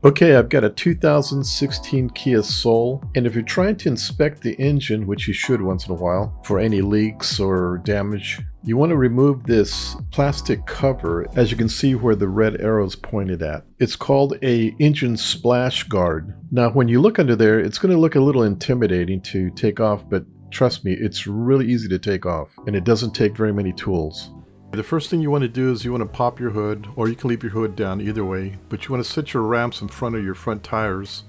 Okay, I've got a 2016 Kia Soul, and if you're trying to inspect the engine, which you should once in a while, for any leaks or damage, you want to remove this plastic cover, as you can see where the red arrow's pointed at. It's called a engine splash guard. Now, when you look under there, it's going to look a little intimidating to take off, but trust me, it's really easy to take off, and it doesn't take very many tools. The first thing you want to do is you want to pop your hood, or you can leave your hood down either way, but you want to set your ramps in front of your front tires,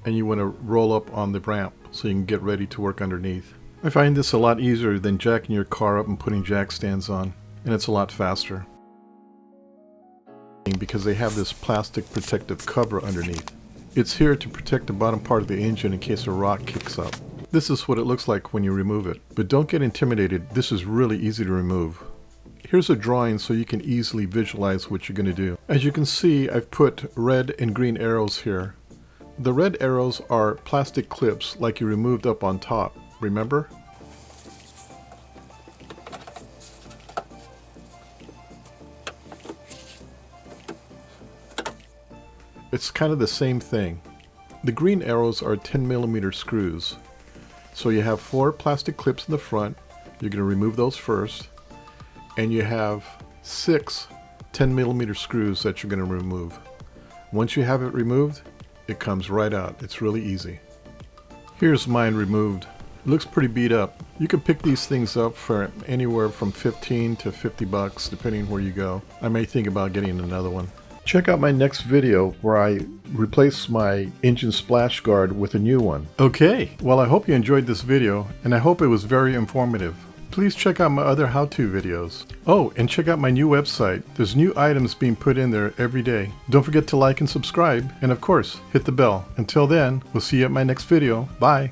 and you want to roll up on the ramp so you can get ready to work underneath. I find this a lot easier than jacking your car up and putting jack stands on, and it's a lot faster because they have this plastic protective cover underneath. It's here to protect the bottom part of the engine in case a rock kicks up. This is what it looks like when you remove it, but don't get intimidated. This is really easy to remove. Here's a drawing so you can easily visualize what you're going to do. As you can see, I've put red and green arrows here. The red arrows are plastic clips like you removed up on top, remember? It's kind of the same thing. The green arrows are 10mm screws. So you have 4 plastic clips in the front. You're going to remove those first. And you have 6 10mm screws that you're going to remove. Once you have it removed, it comes right out. It's really easy. Here's mine removed. It looks pretty beat up. You can pick these things up for anywhere from 15 to 50 bucks depending where you go. I may think about getting another one. Check out my next video where I replace my engine splash guard with a new one. Okay, well, I hope you enjoyed this video, and I hope it was very informative. Please check out my other how-to videos. Oh, and check out my new website. There's new items being put in there every day. Don't forget to like and subscribe, and of course, hit the bell. Until then, we'll see you at my next video. Bye!